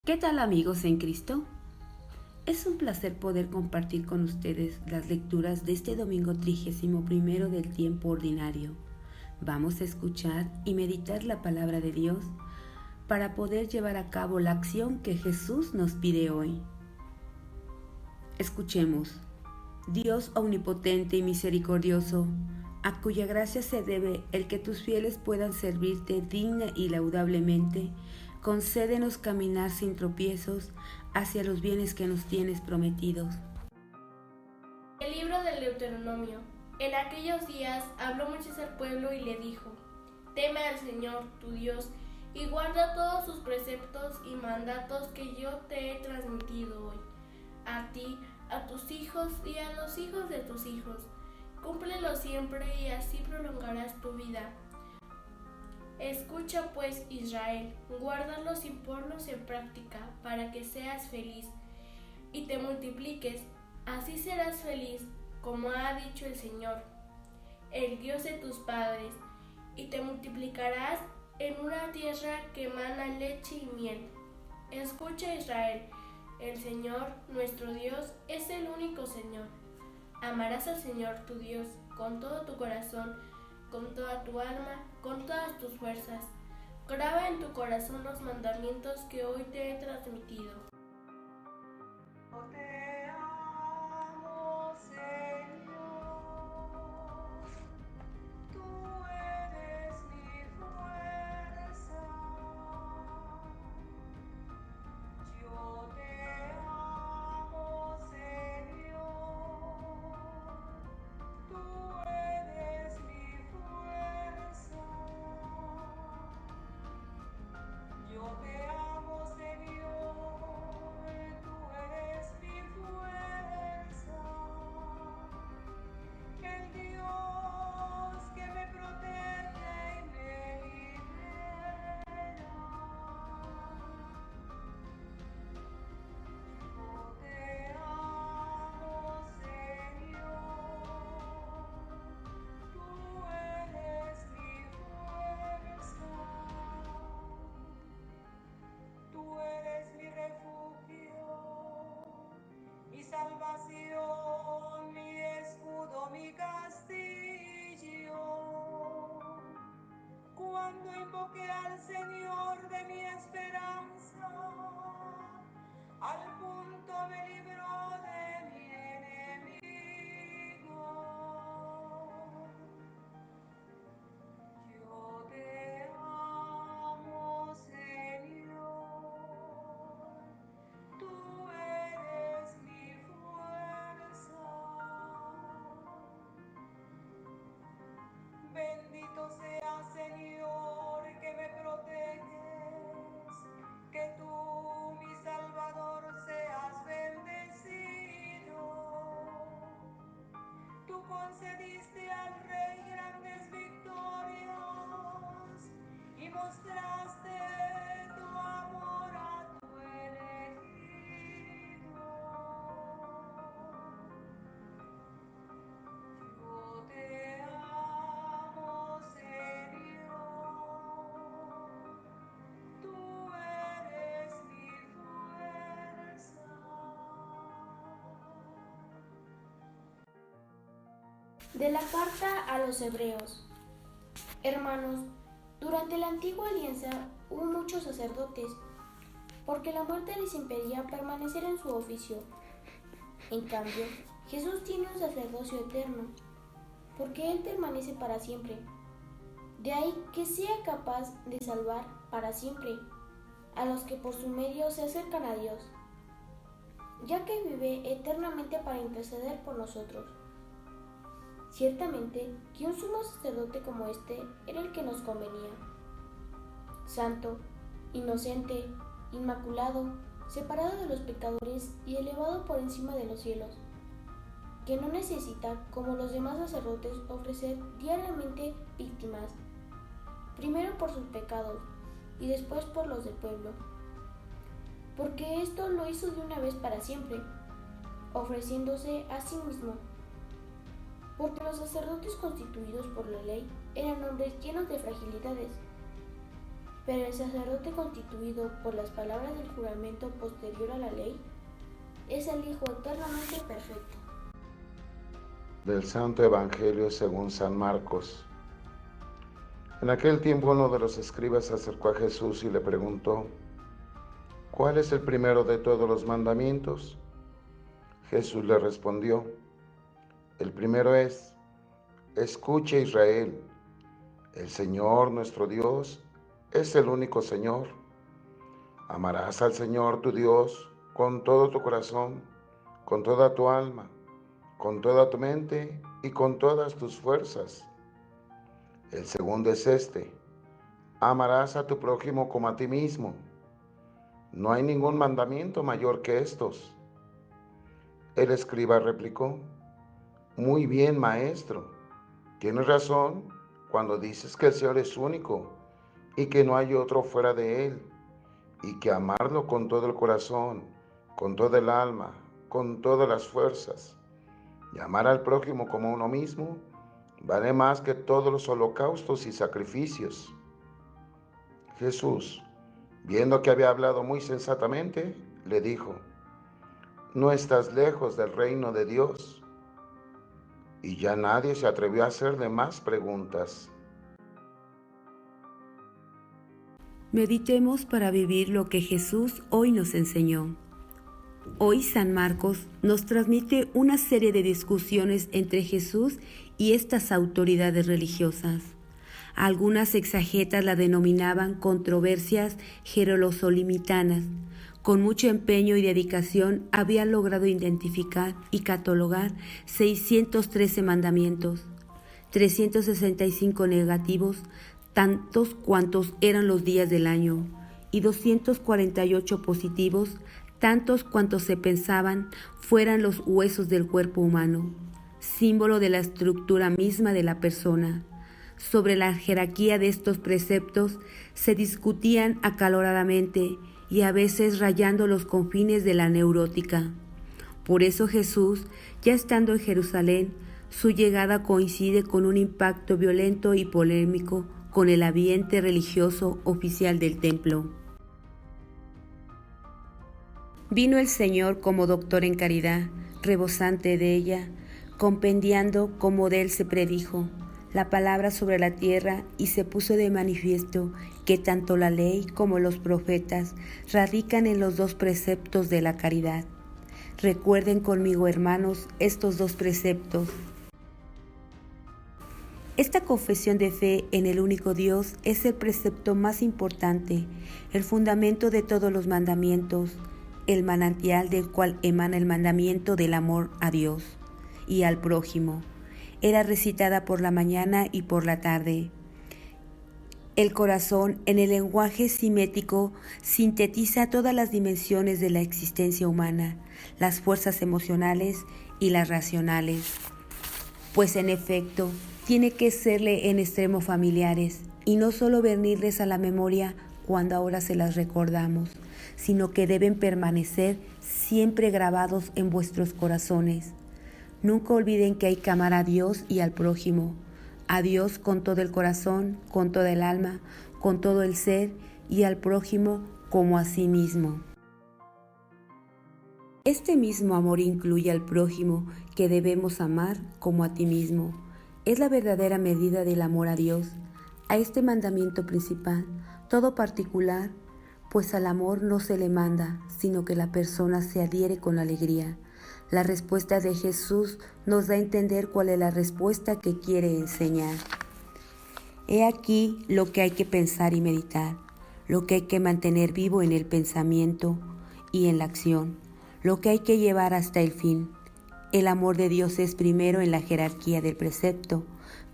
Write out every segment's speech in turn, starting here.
¿Qué tal amigos en Cristo? Es un placer poder compartir con ustedes las lecturas de este domingo 31 del tiempo ordinario. Vamos a escuchar y meditar la palabra de Dios para poder llevar a cabo la acción que Jesús nos pide hoy. Escuchemos. Dios omnipotente y misericordioso, a cuya gracia se debe el que tus fieles puedan servirte digna y laudablemente, concédenos caminar sin tropiezos hacia los bienes que nos tienes prometidos. El libro del Deuteronomio. En aquellos días habló Moisés al pueblo y le dijo: Teme al Señor tu Dios y guarda todos sus preceptos y mandatos que yo te he transmitido hoy, a ti, a tus hijos y a los hijos de tus hijos. Cúmplelos siempre y así prolongarás tu vida. Escucha pues, Israel, guárdalos y ponlos en práctica para que seas feliz y te multipliques. Así serás feliz, como ha dicho el Señor, el Dios de tus padres, y te multiplicarás en una tierra que emana leche y miel. Escucha, Israel, el Señor, nuestro Dios, es el único Señor. Amarás al Señor tu Dios con todo tu corazón, con toda tu alma, con todas tus fuerzas. Graba en tu corazón los mandamientos que hoy te he transmitido. Te amo, Señor, tú eres mi fuerza. Yo te amo, Señor, tú eres mi fuerza. Yo te amo, Señor, tú eres mi fuerza. El Dios que me protege y me libera. Yo te amo, Señor, tú eres mi fuerza. Tú eres mi refugio, mi salvación, mi escudo, mi castillo. Cuando invoqué al Señor de mi esperanza, al punto me libró de mi enemigo. Yo te amo, Señor, tú eres mi fuerza. Bendito sea, Señor, que me proteges, que tú, mi Salvador, seas bendecido. Tú concediste al Rey grandes victorias y mostraste tu amor a tu elegido. Yo te amo, Señor, tú eres mi fuerza. De la carta a los Hebreos. Hermanos, durante la antigua alianza hubo muchos sacerdotes, porque la muerte les impedía permanecer en su oficio. En cambio, Jesús tiene un sacerdocio eterno, porque Él permanece para siempre. De ahí que sea capaz de salvar para siempre a los que por su medio se acercan a Dios, ya que vive eternamente para interceder por nosotros. Ciertamente que un sumo sacerdote como este era el que nos convenía, santo, inocente, inmaculado, separado de los pecadores y elevado por encima de los cielos, que no necesita, como los demás sacerdotes, ofrecer diariamente víctimas, primero por sus pecados y después por los del pueblo, porque esto lo hizo de una vez para siempre, ofreciéndose a sí mismo. Porque los sacerdotes constituidos por la ley eran hombres llenos de fragilidades, Pero el sacerdote constituido por las palabras del juramento posterior a la ley es el Hijo eternamente perfecto. Del Santo Evangelio según San Marcos. En aquel tiempo uno de los escribas se acercó a Jesús y le preguntó: ¿cuál es el primero de todos los mandamientos? Jesús le respondió: el primero es: escucha, Israel, el Señor nuestro Dios es el único Señor. Amarás al Señor tu Dios con todo tu corazón, con toda tu alma, con toda tu mente y con todas tus fuerzas. El segundo es este: amarás a tu prójimo como a ti mismo. No hay ningún mandamiento mayor que estos. El escriba replicó: muy bien, maestro, tienes razón cuando dices que el Señor es único y que no hay otro fuera de Él, y que amarlo con todo el corazón, con toda el alma, con todas las fuerzas, y amar al prójimo como uno mismo, vale más que todos los holocaustos y sacrificios. Jesús, viendo que había hablado muy sensatamente, le dijo: no estás lejos del reino de Dios. Y ya nadie se atrevió a hacerle más preguntas. Meditemos para vivir lo que Jesús hoy nos enseñó. Hoy San Marcos nos transmite una serie de discusiones entre Jesús y estas autoridades religiosas. Algunas exegetas la denominaban controversias jerosolímitanas. Con mucho empeño y dedicación habían logrado identificar y catalogar 613 mandamientos, 365 negativos, tantos cuantos eran los días del año, y 248 positivos, tantos cuantos se pensaban fueran los huesos del cuerpo humano, símbolo de la estructura misma de la persona. Sobre la jerarquía de estos preceptos se discutían acaloradamente y a veces rayando los confines de la neurótica. Por eso Jesús, ya estando en Jerusalén, su llegada coincide con un impacto violento y polémico con el ambiente religioso oficial del templo. Vino el Señor como doctor en caridad, rebosante de ella, compendiando como de él se predijo la palabra sobre la tierra, y se puso de manifiesto que tanto la ley como los profetas radican en los dos preceptos de la caridad. Recuerden conmigo, hermanos, estos dos preceptos. Esta confesión de fe en el único Dios es el precepto más importante, el fundamento de todos los mandamientos, el manantial del cual emana el mandamiento del amor a Dios y al prójimo. Era recitada por la mañana y por la tarde. El corazón, en el lenguaje simétrico, sintetiza todas las dimensiones de la existencia humana, las fuerzas emocionales y las racionales. Pues en efecto, tiene que serle en extremo familiares, y no solo venirles a la memoria cuando ahora se las recordamos, sino que deben permanecer siempre grabados en vuestros corazones. Nunca olviden que hay que amar a Dios y al prójimo, a Dios con todo el corazón, con toda el alma, con todo el ser, y al prójimo como a sí mismo. Este mismo amor incluye al prójimo, que debemos amar como a ti mismo. Es la verdadera medida del amor a Dios, a este mandamiento principal, todo particular, pues al amor no se le manda, sino que la persona se adhiere con alegría. La respuesta de Jesús nos da a entender cuál es la respuesta que quiere enseñar. He aquí lo que hay que pensar y meditar, lo que hay que mantener vivo en el pensamiento y en la acción, lo que hay que llevar hasta el fin. El amor de Dios es primero en la jerarquía del precepto,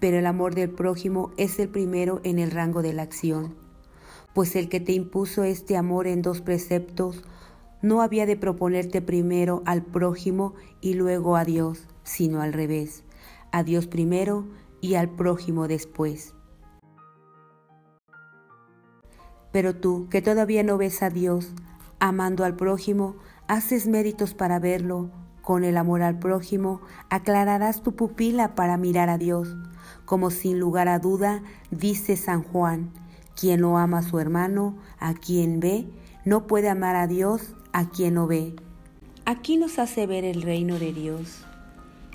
pero el amor del prójimo es el primero en el rango de la acción. Pues el que te impuso este amor en dos preceptos no había de proponerte primero al prójimo y luego a Dios, sino al revés, a Dios primero y al prójimo después. Pero tú, que todavía no ves a Dios, amando al prójimo, haces méritos para verlo. Con el amor al prójimo, aclararás tu pupila para mirar a Dios, como sin lugar a duda dice San Juan: Quien no ama a su hermano, a quien ve, no puede amar a Dios, a quien no ve. Aquí nos hace ver el reino de Dios,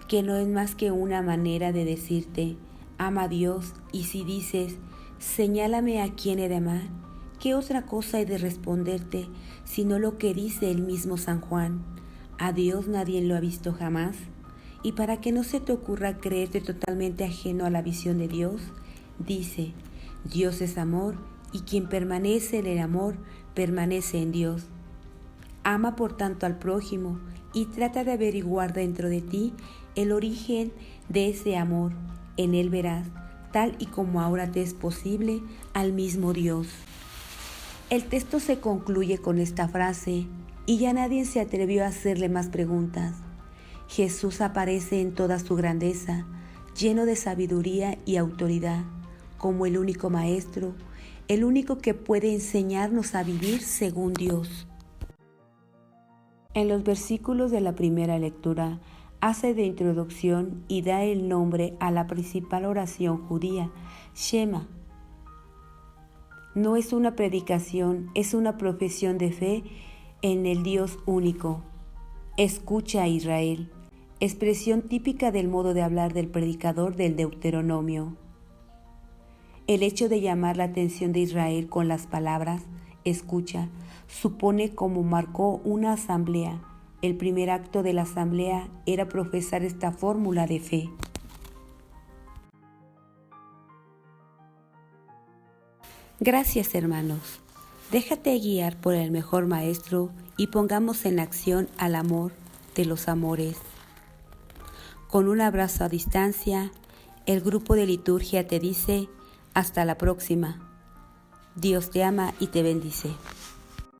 que no es más que una manera de decirte, ama a Dios, y si dices, señálame a quién he de amar, ¿qué otra cosa he de responderte, sino lo que dice el mismo San Juan? A Dios nadie lo ha visto jamás, y para que no se te ocurra creerte totalmente ajeno a la visión de Dios, dice, Dios es amor, y quien permanece en el amor, permanece en Dios. Ama por tanto al prójimo y trata de averiguar dentro de ti el origen de ese amor. En él verás, tal y como ahora te es posible, al mismo Dios. El texto se concluye con esta frase y ya nadie se atrevió a hacerle más preguntas. Jesús aparece en toda su grandeza, lleno de sabiduría y autoridad, como el único maestro, el único que puede enseñarnos a vivir según Dios. En los versículos de la primera lectura hace de introducción y da el nombre a la principal oración judía, Shema. No es una predicación, es una profesión de fe en el Dios único. Escucha a Israel, expresión típica del modo de hablar del predicador del Deuteronomio. El hecho de llamar la atención de Israel con las palabras escucha supone como marcó una asamblea. El primer acto de la asamblea era profesar esta fórmula de fe. Gracias, hermanos. Déjate guiar por el mejor maestro y pongamos en acción al amor de los amores. Con un abrazo a distancia, el grupo de liturgia te dice: hasta la próxima. Dios te ama y te bendice.